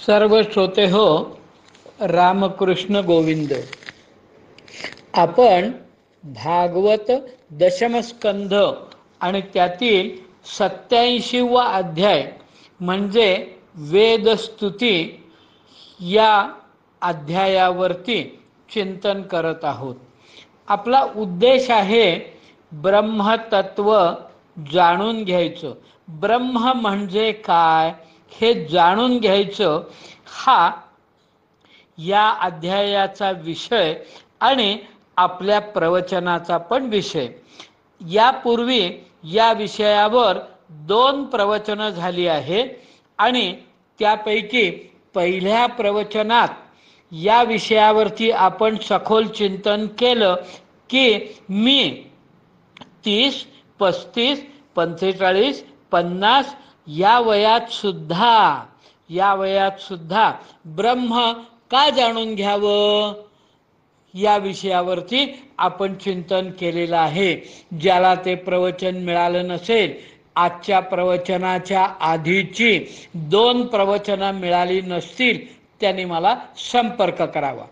सर्व श्रोते हो, रामकृष्ण गोविंद. आपण भागवत दशमस्कंध आणि त्यातील 87वा अध्याय म्हणजे वेदस्तुती या अध्यायावरती चिंतन करत आहोत. आपला उद्देश आहे ब्रह्मतत्व जाणून घ्यायचं. ब्रह्म म्हणजे काय हे जाणून घ्यायचं हा या अध्यायाचा विषय आणि आपल्या प्रवचनाचा पण विषय. यापूर्वी या विषयावर 2 प्रवचनं झाली आहेत आणि त्यापैकी पहिल्या प्रवचनात या विषयावरती आपण सखोल चिंतन केलं की मी 30, 35, 45, 50 या वयात सुद्धा ब्रह्म का जाणून घ्यावं या विषयावरती आपण चिंतन केलेलं आहे. ज्याला ते प्रवचन मिळालं नसेल, आजच्या प्रवचनाच्या आधीची 2 प्रवचनं मिळाली नसतील, त्यांनी मला संपर्क करावा.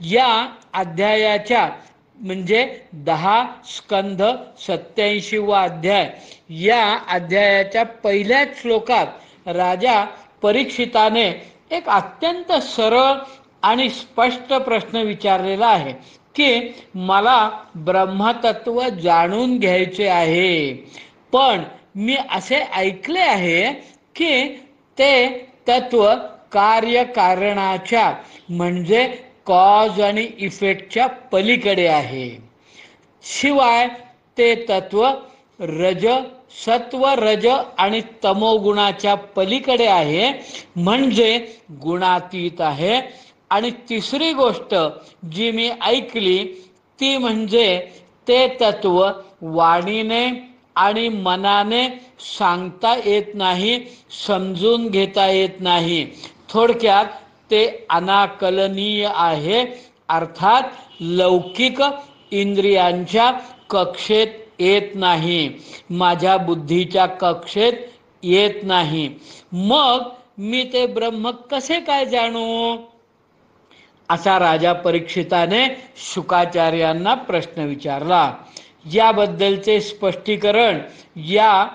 या अध्यायाच्या म्हणजे 10 स्कंध 87वा अध्याय, या अध्यायाच्या पहिल्याच श्लोकात राजा परीक्षिताने एक अत्यंत सरळ आणि स्पष्ट प्रश्न विचारलेला आहे की मला ब्रह्मतत्व जाणून घ्यायचे आहे, पण मी असे ऐकले आहे की ते तत्व कार्यकारणाच्या म्हणजे कॉज आणि इफेक्टच्या पलीकडे आहे. शिवाय ते तत्व सत्व रज आणि तमोगुणाच्या पलीकडे आहे, म्हणजे गुणातीत आहे. आणि तिसरी गोष्ट जी मी ऐकली ती म्हणजे ते तत्व वाणीने आणि मनाने सांगता येत नाही, समजून घेता येत नाही. थोडक्यात ते अनाकलनीय आहे, अर्थात लौकिक इंद्रियांच्या कक्षेत येत नाही, माझ्या बुद्धीच्या कक्षेत येत नाही. मग मी ते ब्रह्म कसे काय जाणू, असा राजा परीक्षिताने शुकाचार्यांना प्रश्न विचारला. याबद्दलचे स्पष्टीकरण या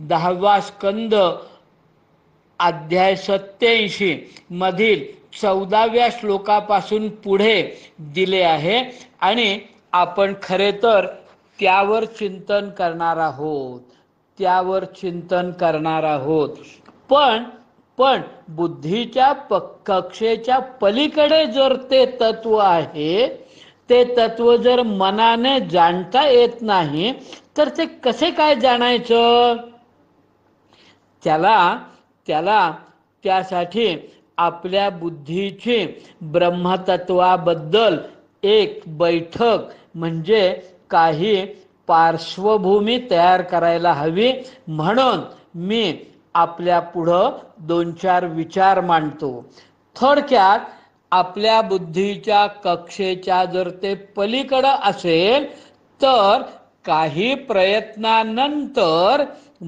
10वा स्कंद अध्याय 87 मधील 14व्या श्लोकापासून पुढे दिले आहे आणि आपण खरे तर त्यावर चिंतन करणार आहोत. पण बुद्धीच्या कक्षेच्या पलीकडे जर ते तत्व आहे, ते तत्व जर मनाने जाणता येत नाही, तर ते कसे काय जाणायचं? त्यासाठी आपल्या बुद्धीची ब्रह्मतत्वाबद्दल एक बैठक म्हणजे काही पार्श्वभूमी तयार करायला हवी. म्हणून मी आपल्या पुढं 2-4 विचार मांडतो. थोडक्यात आपल्या बुद्धीच्या कक्षेच्या जर ते पलीकडं असेल तर काही प्रयत्नानंतर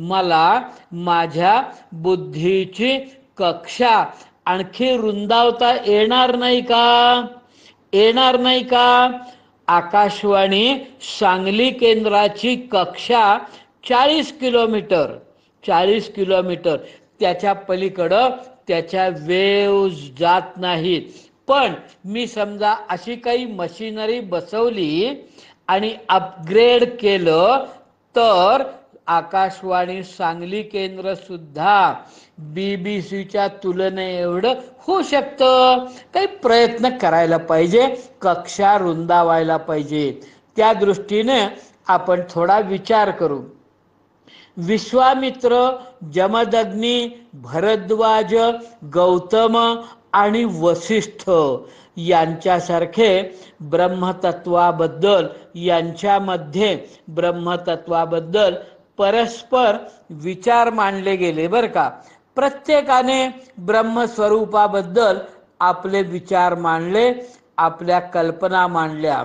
मला माझ्या बुद्धीची कक्षा आणखी रुंदावता येणार नाही का? आकाशवाणी सांगली केंद्राची कक्षा 40 किलोमीटर, त्याच्या पलीकडं त्याच्या वेव्ज जात नाहीत. पण मी समजा अशी काही मशिनरी बसवली आणि अपग्रेड केलं तर आकाशवाणी सांगली केंद्र सुद्धा BBCच्या तुलने एवढं होऊ शकतं. काही प्रयत्न करायला पाहिजे, कक्षा रुंदावायला पाहिजे. त्या दृष्टीने आपण थोडा विचार करू. विश्वामित्र, जमदग्नी, भरद्वाज, गौतम आणि वसिष्ठ यांच्यासारखे यांच्यामध्ये ब्रह्मतत्वाबद्दल परस्पर विचार मांडले गेले बरं का. प्रत्येकाने ब्रह्मस्वरूपाबद्दल आपले विचार मांडले, आपल्या कल्पना मांडल्या.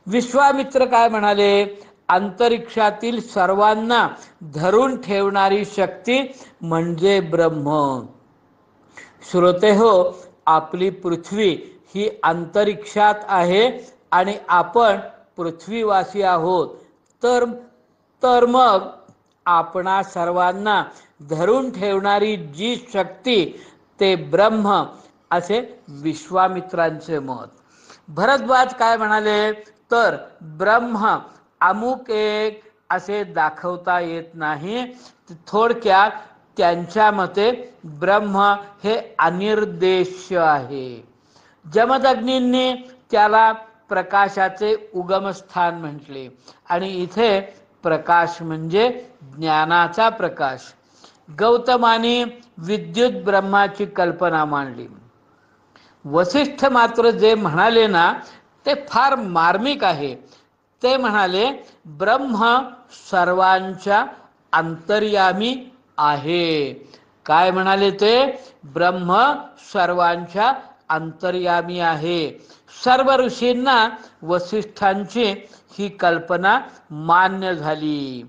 विश्वामित्र काय म्हणाले? अंतरिक्षातील सर्वांना धरून ठेवणारी शक्ती म्हणजे ब्रह्म. श्रोते हो, आपली पृथ्वी ही अंतरिक्षात आहे आणि आपण पृथ्वीवासी आहोत. तर तर मग आपणा सर्वांना धरून ठेवणारी जी शक्ती ते ब्रह्म, असे विश्वामित्रांचे मत. भरद्वाज काय म्हणाले, तर ब्रह्म अमुक एक असे दाखवता येत नाही. थोडक्यात त्यांच्या मते ब्रह्म हे अनिर्देश्य आहे. जमदग्नींनी त्याला प्रकाशाचे उगमस्थान म्हटले आणि इथे प्रकाश म्हणजे ज्ञानाचा प्रकाश. गौतमाने विद्युत ब्रह्माची कल्पना मांडली. वसिष्ठ मात्र जे म्हणाले ना, ते फार मार्मिक आहे. ते म्हणाले, ब्रह्म सर्वांच्या अंतर्यामी आहे. काय म्हणाले ते? ब्रह्म सर्वांच्या अंतर्यामी आहे. सर्व ऋषींना वसिष्ठांची ही कल्पना मान्य झाली.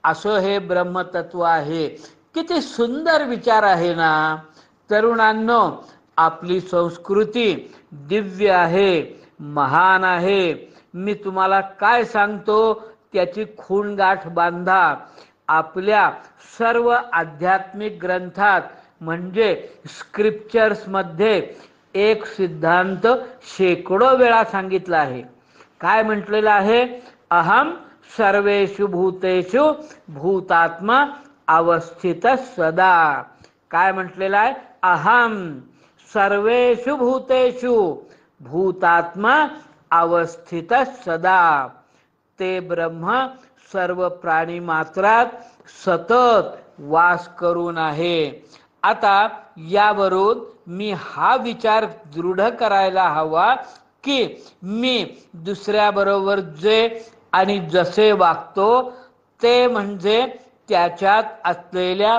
असं हे ब्रह्मतत्व आहे. किती सुंदर विचार आहे ना तरुणांनो. आपली संस्कृती दिव्य आहे, महान आहे. मी तुम्हाला काय सांगतो त्याची खूणगाठ बांधा. आपल्या सर्व आध्यात्मिक ग्रंथात म्हणजे स्क्रिप्चर्स मध्ये एक सिद्धांत शेकडो वेळा सांगितला आहे. काय म्हटलेलं आहे? अहम सर्वेषु भूतेषु भूतात्मा अवस्थित सदा. काय म्हटलेलं आहे? अहम सर्वेषु भूतेषु भूतात्मा अवस्थित सदा. ते ब्रह्म सर्व प्राणी मात्रात सतत वास करून आहे. आता यावरून मी हा विचार दृढ करायला हवा की मी दुसऱ्याबरोबर जे आणि जसे वागतो ते म्हणजे त्याच्यात असलेल्या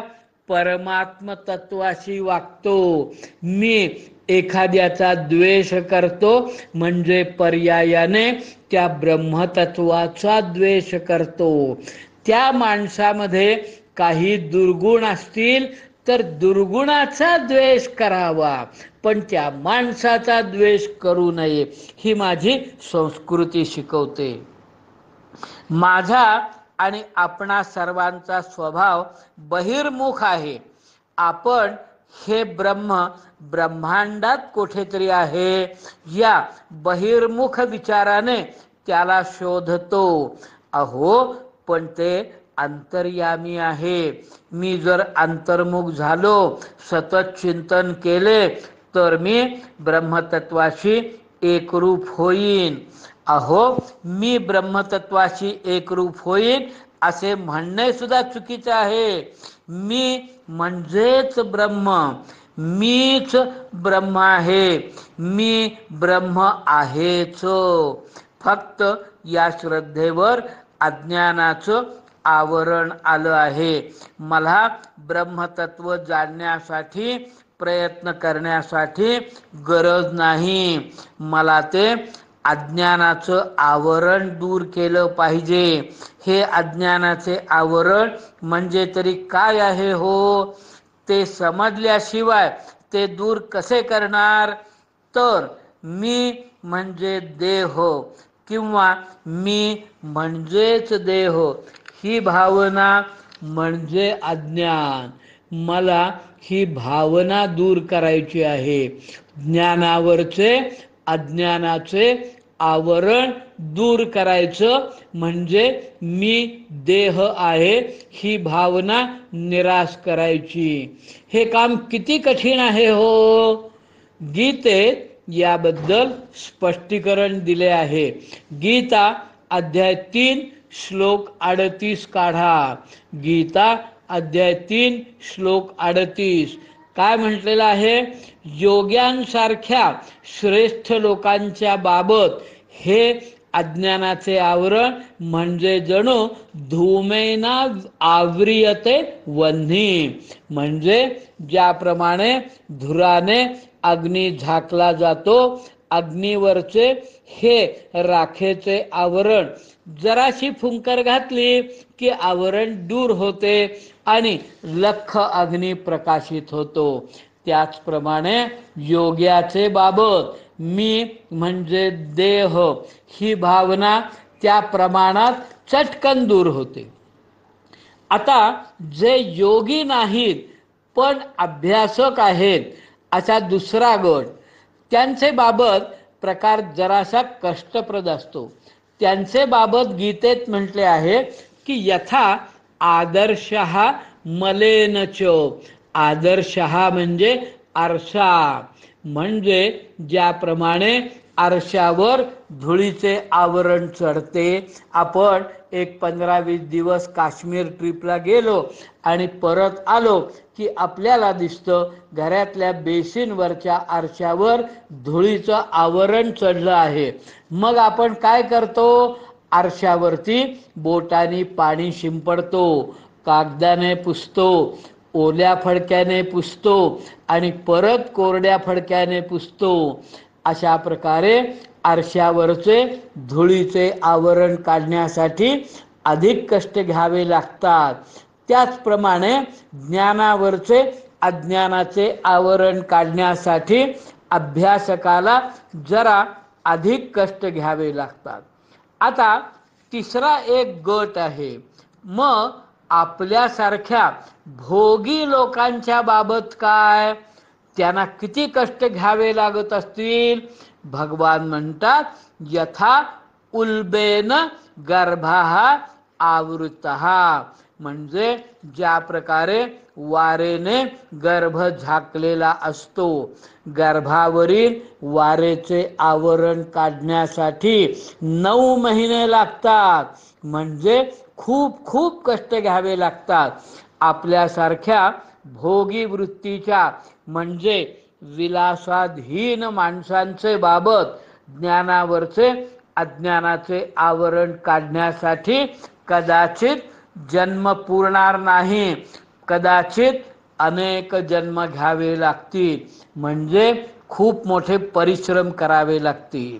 परमात्म तत्वाशी वागतो. मी एखाद्याचा द्वेष करतो म्हणजे पर्यायाने त्या ब्रह्मतत्वाचा द्वेष करतो. त्या माणसामध्ये काही दुर्गुण असतील तर दुर्गुणाचा द्वेष करावा, पण त्या माणसाचा द्वेष करू नये, ही माझी संस्कृती शिकवते. माझा आणि आपणा सर्वांचा स्वभाव बहिर्मुख आहे. आपण हे ब्रह्म ब्रह्मांडात कुठेतरी आहे या बहिर्मुख विचाराने त्याला शोधतो. अहो, पण ते अंतर्यामी आहे. मी जर अंतर्मुख झालो, सतत चिंतन केले, तर मी ब्रह्मतत्वाशी एकरूप होईन. अहो, मी ब्रह्मतत्वाशी एकरूप होईन असे म्हणणे सुद्धा चुकीचे आहे. मी म्हणजेच ब्रह्म, मीच ब्रह्म आहे, मी ब्रह्म आहेच. फक्त या श्रद्धेवर अज्ञानाचं आवरण आलं आहे. मला ब्रह्मतत्व जाणण्यासाठी प्रयत्न करण्यासाठी गरज नाही. मला ते अज्ञानाचं आवरण दूर केलं पाहिजे. हे अज्ञानाचे आवरण म्हणजे तरी काय आहे हो? ते समजल्याशिवाय ते दूर कसे करणार? तर मी म्हणजे देह किंवा मी म्हणजेच देह ही भावना म्हणजे अज्ञान. मला ही भावना दूर करायची आहे. ज्ञानावरचे अज्ञानाचे आवरण दूर करायचं म्हणजे मी देह आहे ही भावना निराश करायची. हे काम किती कठीण आहे हो. गीतेत याबद्दल स्पष्टीकरण दिले आहे. गीता अध्याय 3 श्लोक 38 काढा. गीता अध्याय 3 श्लोक 38 काय म्हटलेलं आहे? योग्यांसारख्या श्रेष्ठ लोकांच्या बाबत हे अज्ञानाचे आवरण म्हणजे जणू धूमेना आवरियते वह्नी. म्हणजे ज्याप्रमाणे धुराने अग्नी झाकला जातो, अग्नीवरचे हे राखेचे आवरण जराशी फुंकर घातली की आवरण दूर होते आणि लख अग्नी प्रकाशित होतो. त्याचप्रमाणे योग्याचे बाबत मी म्हणजे देह ही भावना त्या प्रमाणात चटकन दूर होते. आता जे योगी नाहीत पण अभ्यासक आहेत असा दुसरा गट, त्यांचे बाबत प्रकार जरासा कष्टप्रद असतो. त्यांचे बाबत गीतेत म्हटले आहे की यथा आदर्शः मलेनच. आदर्शः म्हणजे आरसा, म्हणजे ज्याप्रमाणे आरशावर धुळीचे आवरण चढते. आपण एक 15-20 दिवस काश्मीर ट्रिपला गेलो आणि परत आलो की आपल्याला दिसतं घरातल्या बेसिनवरच्या आरशावर धुळीचं आवरण चढलं आहे. मग आपण काय करतो? आरशावरती बोटाने पाणी शिंपडतो, कागदाने पुसतो, ओल्या फडक्याने पुसतो आणि परत कोरड्या फडक्याने पुसतो. अशा प्रकारे आरशावरचे धुळीचे आवरण काढण्यासाठी अधिक कष्ट घ्यावे लागतात. त्याचप्रमाणे ज्ञानावरचे अज्ञानाचे आवरण काढण्यासाठी अभ्यासकाला जरा अधिक कष्ट घ्यावे लागतात. आता तिसरा एक गट आहे. मग आपल्यासारख्या भोगी लोकांच्या बाबत काय? त्यांना किती कष्ट घ्यावे लागत असतील? भगवान म्हणतात यथा उल्बेन गर्भः आवृतः, म्हणजे ज्या प्रकारे वारेने गर्भ झाकलेला असतो. गर्भावरील वारेचे आवरण काढण्यासाठी 9 महिने लागतात, म्हणजे खूप खूप कष्ट घ्यावे लागतात. आपल्यासारख्या भोगी वृत्तीच्या म्हणजे विलासाधीन माणसांचे बाबत ज्ञानावरचे अज्ञानाचे आवरण काढण्यासाठी कदाचित जन्म पुरणार नाही, कदाचित अनेक जन्म घ्यावे लागतील, म्हणजे खूप मोठे परिश्रम करावे लागतील.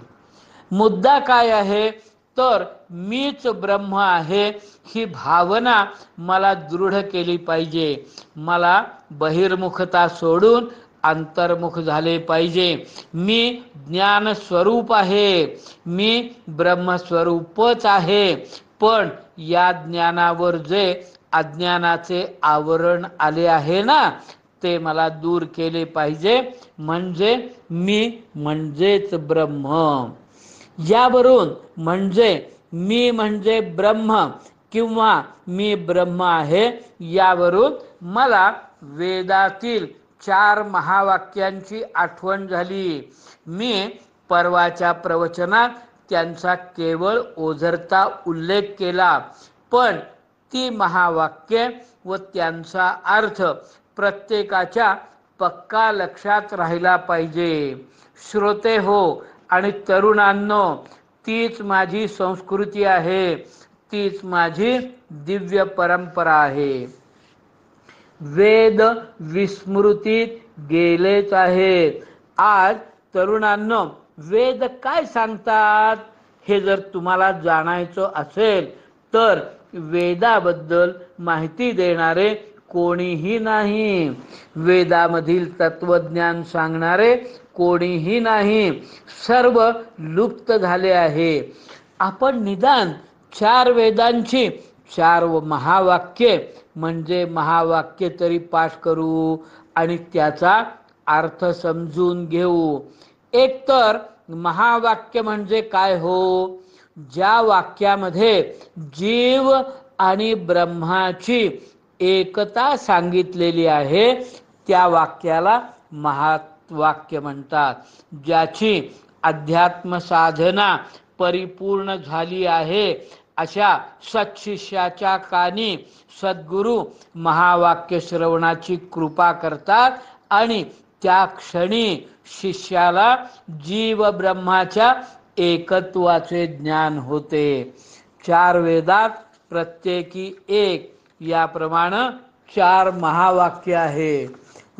मुद्दा काय आहे? तर मीच ब्रह्म आहे ही भावना मला दृढ केली पाहिजे. मला बहिर्मुखता सोडून अंतर्मुख झाले पाहिजे. मी ज्ञान स्वरूप आहे, मी ब्रह्मस्वरूपच आहे, पण या ज्ञानावर जे अज्ञानाचे आवरण आले आहे ना, ते मला दूर केले पाहिजे. म्हणजे मी म्हणजेच ब्रह्म. यावरून म्हणजे मी म्हणजे ब्रह्म किंवा मी ब्रह्म आहे, यावरून मला वेदातील 4 महावाक्यांची आठवण झाली. मी परवाच्या प्रवचनात त्यांचा केवळ ओझरता उल्लेख केला, पण ती महावाक्ये व त्यांचा अर्थ प्रत्येकाच्या पक्का लक्षात राहिला पाहिजे. श्रोते हो आणि तरुणांनो, तीच माझी संस्कृती आहे, तीच माझी दिव्य परंपरा आहे. वेद विस्मृतीत गेलेच आहेत. आज तरुणांनो, वेद काय सांगतात हे जर तुम्हाला जाणायचं असेल तर वेदाबद्दल माहिती देणारे कोणीही नाही, वेदामधील तत्वज्ञान सांगणारे कोणीही नाही, सर्व लुप्त झाले आहे. आपण निदान 4 वेदांची 4 महावाक्ये म्हणजे महावाक्य तरी पाठ करू आणि त्याचा अर्थ समजून घेऊ. एक तर महावाक्य म्हणजे काय हो? ज्या वाक्यामध्ये जीव आणि ब्रह्माची एकता सांगितलेली आहे त्या वाक्याला महावाक्य म्हणतात. ज्याची अध्यात्म साधना परिपूर्ण झाली आहे अशा सत्शिष्याच्या कानी सद्गुरू महावाक्य श्रवणाची कृपा करतात आणि त्या क्षणी शिष्याला जीव ब्रह्माच्या एकत्वाचे ज्ञान होते. 4 वेदात प्रत्येकी एक याप्रमाणे 4 महावाक्य आहे.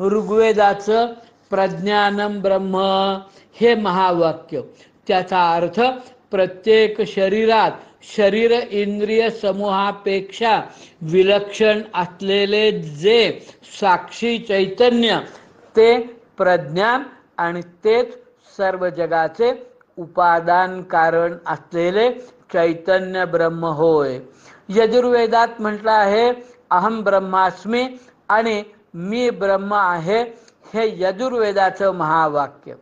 ऋग्वेदाचं प्रज्ञानम ब्रह्म हे महावाक्य, त्याचा अर्थ प्रत्येक शरीरात शरीर इंद्रिय समूहापेक्षा विलक्षण असलेले जे साक्षी चैतन्य ते प्रज्ञान आणि तेच सर्व जगाचे उपादान कारण असलेले चैतन्य ब्रह्म होय. यजुर्वेदात म्हटलं आहे अहम ब्रह्मास्मी आणि मी ब्रह्म आहे, हे यजुर्वेदाचं महावाक्य.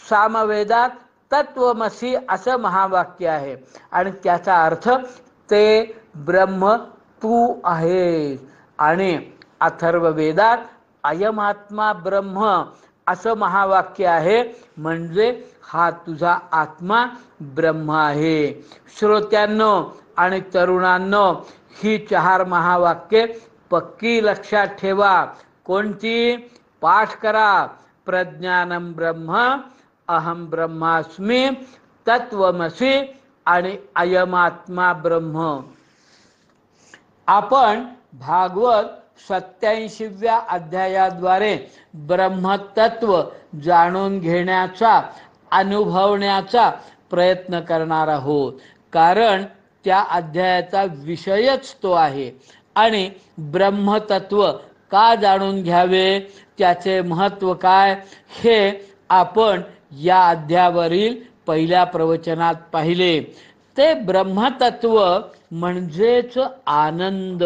सामवेदात तत्वमसी असं महावाक्य आहे आणि त्याचा अर्थ ते ब्रह्म तू आहेस. आणि अथर्ववेदात अयमात्मा ब्रह्म असं महावाक्य आहे, म्हणजे हा तुझा आत्मा ब्रह्म आहे. श्रोत्यांनो आणि तरुणांनो, ही 4 महावाक्ये पक्की लक्षात ठेवा. कोणती? पाठ करा. प्रज्ञानम ब्रह्म, अहम ब्रह्मास्मी, तत्वमसी आणि अयमात्मा ब्रह्म. आपण भागवत 87व्या अध्यायाद्वारे ब्रह्मतत्व जाणून घेण्याचा, अनुभवण्याचा प्रयत्न करणार आहोत. कारण त्या अध्यायाचा विषयच तो आहे. आणि ब्रह्मतत्व का जाणून घ्यावे, त्याचे महत्त्व काय, हे आपण या अध्यायावरील पहिल्या प्रवचनात पाहिले. ते ब्रह्मतत्व म्हणजेच आनंद.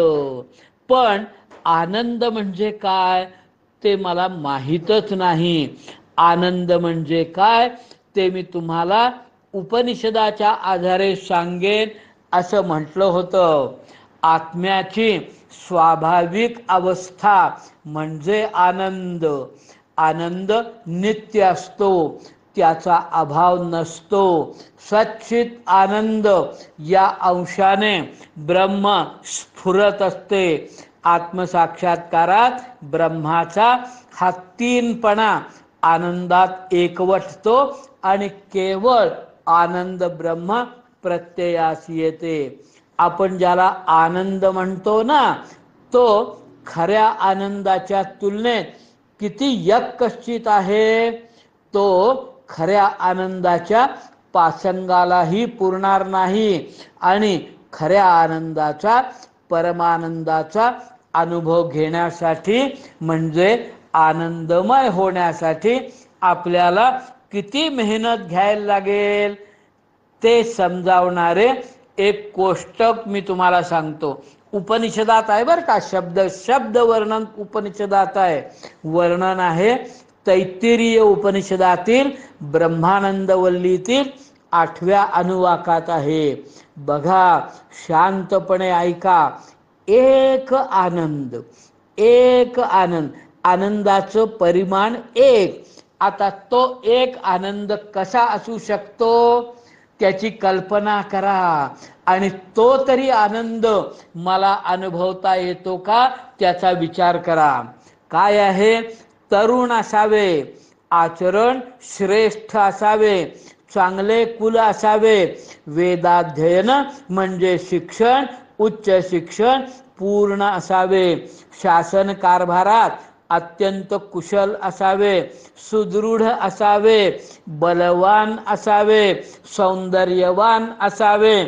पण आनंद म्हणजे काय ते मला माहीतच नाही. आनंद म्हणजे काय ते मी तुम्हाला उपनिषदाच्या आधारे सांगेन असं म्हटलं होतं. आत्म्याची स्वाभाविक अवस्था म्हणजे आनंद. आनंद नित्य असतो, त्याचा अभाव नसतो. सच्चित आनंद या अंशाने ब्रह्म स्फुरत असते. आत्मसाक्षात्कारात ब्रह्माचा हा 3पणा आनंदात एकवटतो आणि केवळ आनंद ब्रह्म प्रत्ययास येते. आपण ज्याला आनंद म्हणतो ना, तो खऱ्या आनंदाच्या तुलनेत किती यत्कश्चित आहे. तो खऱ्या आनंदाच्या पासंगालाही पुरणार नाही. आणि खऱ्या आनंदाचा, परमानंदाचा अनुभव घेण्यासाठी, म्हणजे आनंदमय होण्यासाठी आपल्याला किती मेहनत घ्यायला लागेल ते समजावणारे एक कोष्टक मी तुम्हाला सांगतो. उपनिषदात आहे बरं का, शब्द वर्णन उपनिषदात आहे. वर्णन आहे तैत्तिरीय उपनिषदातील ब्रह्मानंदवल्लीतील 8व्या अनुवाकात आहे. बघा, शांतपणे ऐका. एक आनंद, एक आनंद, आनंदाचं परिमाण एक. आता तो एक आनंद कसा असू शकतो त्याची कल्पना करा. आणि तो तरी आनंद मला अनुभवता येतो का त्याचा विचार करा. काय आहे? तरुण असावे, आचरण श्रेष्ठ असावे, चांगले कुल असावे, वेदाध्ययन म्हणजे शिक्षण, उच्च शिक्षण पूर्ण असावे, शासन कारभारात अत्यंत कुशल असावे, सुदृढ असावे, बलवान असावे, सौंदर्यवान असावे,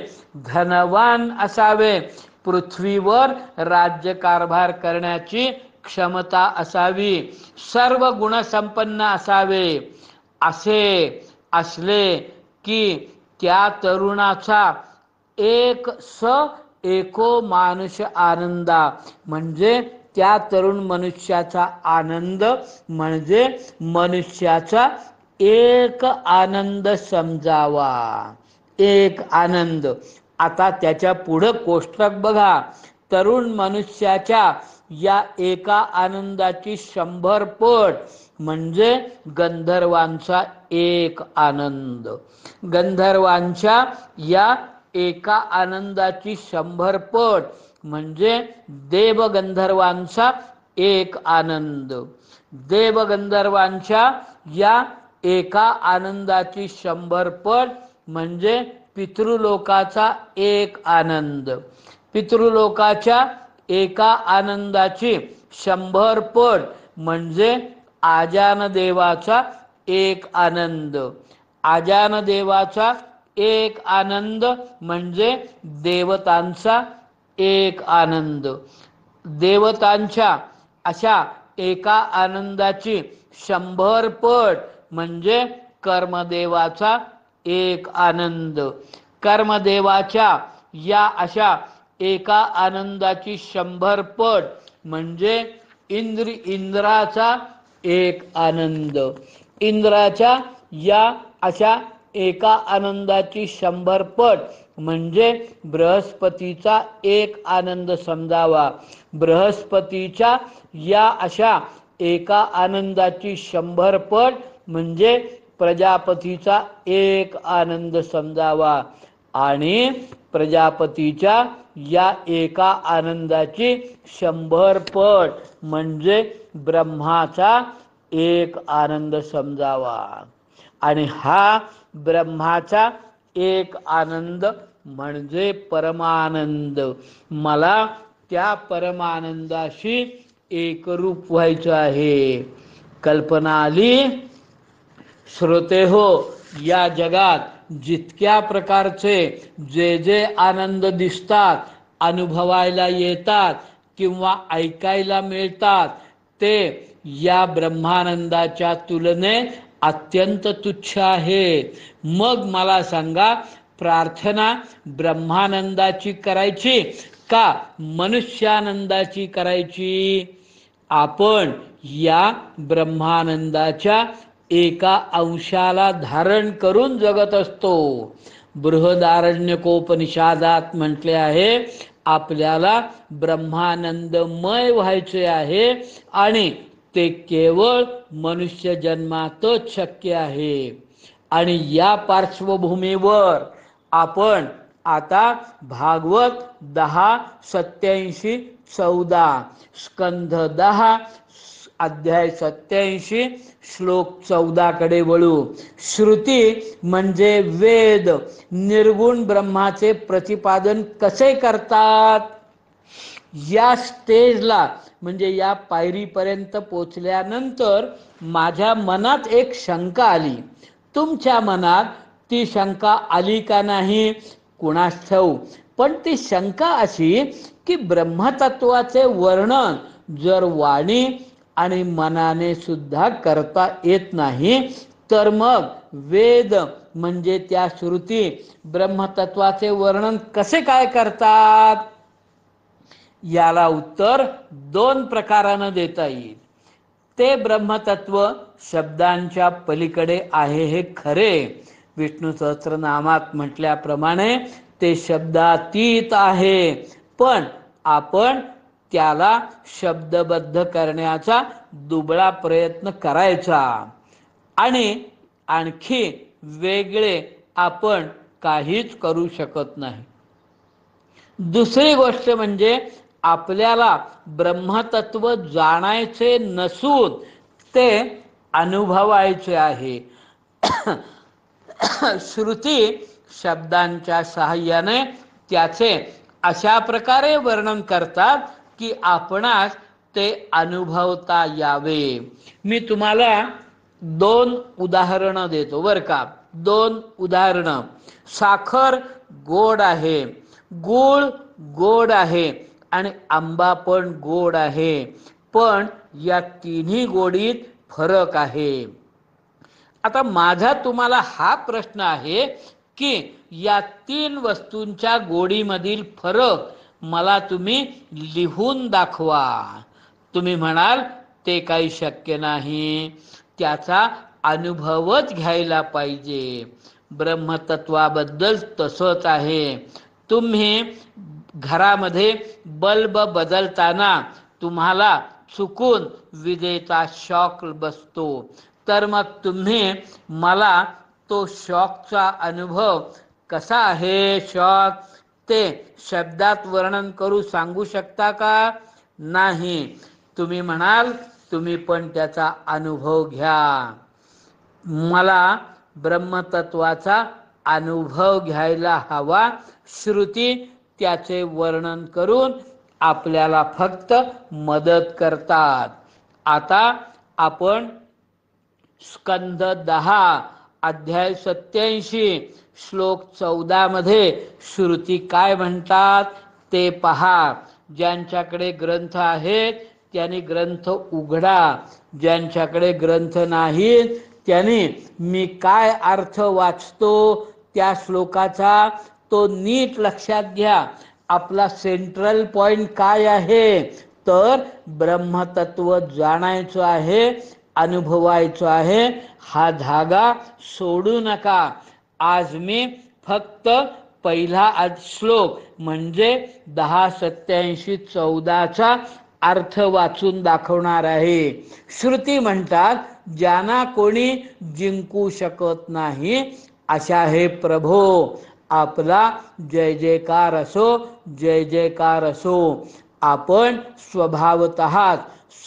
धनवान असावे, पृथ्वीवर राज्यकारभार करण्याची क्षमता असावी, सर्व गुणसंपन्न असावे. असे असले की त्या तरुणाचा एको मानुष आनंदा, म्हणजे त्या तरुण मनुष्याचा आनंद म्हणजे मनुष्याचा एक आनंद समजावा. एक आनंद. आता त्याच्या पुढं कोष्टक बघा. तरुण मनुष्याच्या या एका आनंदाची 100 पट म्हणजे गंधर्वांचा एक आनंद. गंधर्वांच्या या एका आनंदाची 100 पट म्हणजे देवगंधर्वांचा एक आनंद. देवगंधर्वांच्या या एका आनंदाची 100 पट म्हणजे पितृलोकाचा एक आनंद. पितृलोकाच्या एका आनंदाची 100 पट म्हणजे आजान देवाचा एक आनंद. आजान देवाचा एक आनंद म्हणजे देवतांचा एक आनंद. देवतांच्या अशा एका आनंदाची 100 पट म्हणजे कर्मदेवाचा एक आनंद. कर्मदेवाच्या या अशा एका आनंदाची 100 पट म्हणजे इंद्राचा एक आनंद. इंद्राच्या या अशा एका आनंदाची 100 पट म्हणजे बृहस्पतीचा एक आनंद समजावा. बृहस्पतीच्या या अशा एका आनंदाची 100 पट म्हणजे प्रजापतीचा एक आनंद समजावा. आणि प्रजापतीच्या या एका आनंदाची 100 पट म्हणजे ब्रह्माचा एक आनंद समजावा. आणि हा ब्रह्माचा एक आनंद म्हणजे परमानंद. मला त्या परमानंदाशी एकरूप व्हायचं आहे. कल्पना आली? श्रोते हो, या जगात जितक्या प्रकारचे जे जे आनंद दिसतात, अनुभवायला येतात किंवा ऐकायला मिळतात ते या ब्रह्मानंदाच्या तुलनेत अत्यंत तुच्छ आहे. मग मला सांगा, प्रार्थना ब्रह्मानंदाची करायची का मनुष्यानंदाची करायची? आपण या ब्रह्मानंदाच्या एका अंशाला धारण करून जगत असतो. बृहदारण्यकोपनिषदात म्हटले आहे, आपल्याला ब्रह्मानंदमय व्हायचे आहे आणि ते केवळ मनुष्य जन्मातच शक्य आहे. आणि या पार्श्वभूमीवर आपण आता भागवत 10:87-14 स्कंध 10 अध्याय 87 श्लोक 14 कडे वळू. श्रुती म्हणजे वेद निर्गुण ब्रह्माचे प्रतिपादन कसे करतात? या स्टेजला म्हणजे या पायरीपर्यंत पोचल्यानंतर माझ्या मनात एक शंका आली. तुमच्या मनात ती शंका आली का नाही कुणास ठाऊक, पण ती शंका अशी की ब्रह्मतत्वाचे वर्णन जर वाणी आणि मनाने सुद्धा करता येत नाही तर मग वेद म्हणजे त्या श्रुती ब्रह्मतत्वाचे वर्णन कसे काय करतात? याला उत्तर 2 प्रकाराने देता येईल. ते ब्रह्मतत्व शब्दांच्या पलीकडे आहे हे खरे. विष्णू सहस्त्रनामात म्हटल्याप्रमाणे ते शब्दातीत आहे, पण आपण त्याला शब्दबद्ध करण्याचा दुबळा प्रयत्न करायचा. आणि आणखी वेगळे आपण काहीच करू शकत नाही. दुसरी गोष्ट म्हणजे आपल्याला ब्रह्मतत्व जाणायचे नसून ते अनुभवायचे आहे. श्रुती शब्दांच्या सहाय्याने त्याचे अशा प्रकारे वर्णन करतात की आपणास ते अनुभवता यावे. मी तुम्हाला 2 उदाहरणं देतो बरं का. 2 उदाहरणं. साखर गोड आहे, गूळ गोड आहे आणि आंबा पण गोड आहे, पण या तिन्ही गोडीत फरक आहे. आता माझा तुम्हाला हा प्रश्न आहे की या 3 वस्तूंच्या गोडीमधील फरक मला तुम्ही लिहून दाखवा. तुम्ही म्हणाल ते काही शक्य नाही, त्याचा अनुभवच घ्यायला पाहिजे. ब्रह्मतत्वाबद्दल तसंच आहे. तुम्ही घरामध्ये बल्ब बदलताना तुम्हाला चुकून विजेचा शॉक बसतो, तर मग तुम्ही मला तो शॉकचा अनुभव कसा आहे, शॉक ते शब्दात वर्णन करू सांगू शकता का? नाही. तुम्ही म्हणाल तुम्ही पण त्याचा अनुभव घ्या. मला ब्रह्मतत्वाचा अनुभव घ्यायला हवा. श्रुती त्याचे वर्णन करून आपल्याला फक्त मदत करतात. आता आपण स्कंध 10 अध्याय 87 श्लोक 14 मध्ये श्रुती काय म्हणतात ते पहा. ज्यांच्याकडे ग्रंथ आहेत त्यांनी ग्रंथ उघडा. ज्यांच्याकडे ग्रंथ नाही त्यांनी मी काय अर्थ वाचतो त्या श्लोकाचा तो नीट लक्षात घ्या. आपला सेंट्रल पॉइंट काय आहे तर ब्रह्मतत्व जाणायचं आहे, अनुभवायचं आहे. हा धागा सोडू नका. आज मी फक्त पहिला श्लोक म्हणजे 1087-14चा अर्थ वाचून दाखवणार आहे. श्रुती म्हणतात ज्यांना कोणी जिंकू शकत नाही अशा हे प्रभो आपला जय जयकार असो, जय जयकार असो. आपण स्वभावतः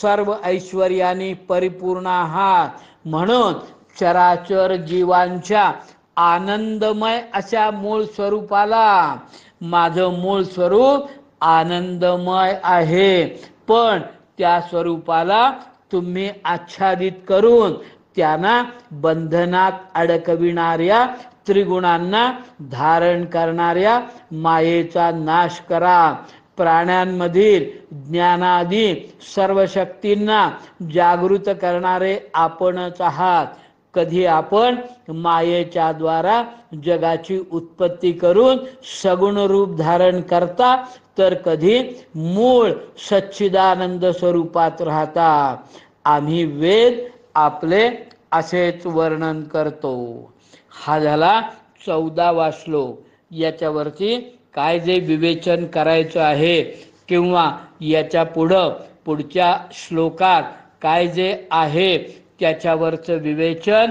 सर्व ऐश्वर्याने परिपूर्ण आहात म्हणून चराचर जीवांच्या आनंदमय अशा मूळ स्वरूपाला, माझं मूळ स्वरूप आनंदमय आहे, पण त्या स्वरूपाला तुम्ही आच्छादित करून त्यांना बंधनात अडकविणाऱ्या त्रिगुणांना धारण करणाऱ्या मायेचा नाश करा. प्राण्यांमधील ज्ञानादी सर्व शक्तींना जागृत करणारे आपणच आहात. कधी आपण मायेच्या द्वारा जगाची उत्पत्ती करून सगुण रूप धारण करता, तर कधी मूळ सच्चिदानंद स्वरूपात राहता. आम्ही वेद आपले असेच वर्णन करतो. हा झाला 14वा श्लोक. याच्यावरती काय जे विवेचन करायचं आहे किंवा याच्या पुढच्या श्लोकात काय जे आहे त्याच्यावरचं विवेचन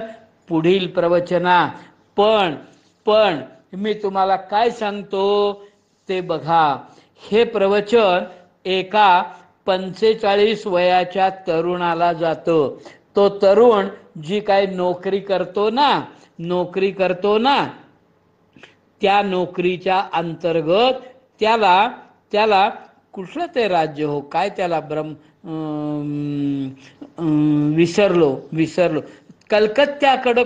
पुढील प्रवचना. पण मी तुम्हाला काय सांगतो ते बघा. हे प्रवचन एका 45 वयाच्या तरुणाला जातं. तो तरुण जी काय नोकरी करतो ना त्या नोकरीच्या अंतर्गत त्याला कुठलं ते राज्य हो काय त्याला विसरलो कलकत्त्याकडं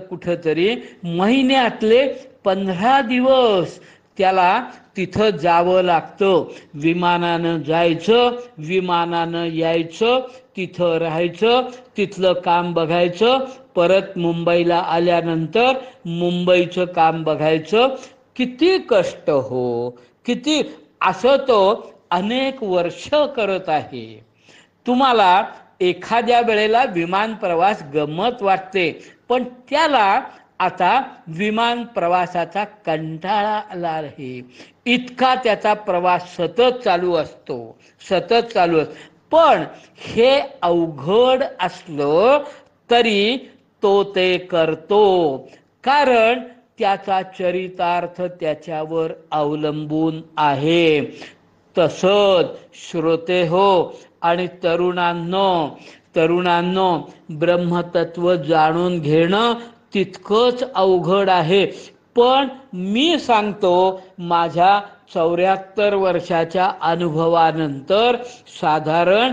कुठंतरी महिन्यातले 15 दिवस त्याला तिथं जावं लागतं. विमानानं जायचं, विमानानं यायचं, तिथं राहायचं, तिथलं काम बघायचं, परत मुंबईला आल्यानंतर मुंबईचं काम बघायचं. किती कष्ट हो, किती. असं तो अनेक वर्ष करत आहे. तुम्हाला एखाद्या वेळेला विमान प्रवास गंमत वाटते, पण त्याला आता विमान प्रवासाचा कंटाळा आला आहे. इतका त्याचा प्रवास सतत चालू असतो. पण हे अवघड असलं तरी तो ते करतो, कारण त्याचा चरितार्थ त्याच्यावर अवलंबून आहे. तसंच श्रोते हो आणि तरुणांनो ब्रह्मतत्व जाणून घेणं तितकंच अवघड आहे. पण मी सांगतो माझ्या 74 वर्षाच्या अनुभवानंतर, साधारण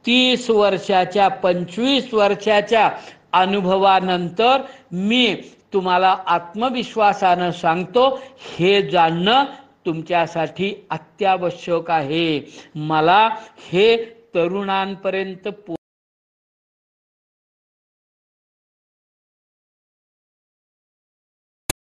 30 वर्षाच्या 25 वर्षाच्या अनुभवानंतर मी तुम्हाला आत्मविश्वासानं सांगतो, हे जाणणं तुमच्यासाठी अत्यावश्यक आहे. मला हे तरुणांपर्यंत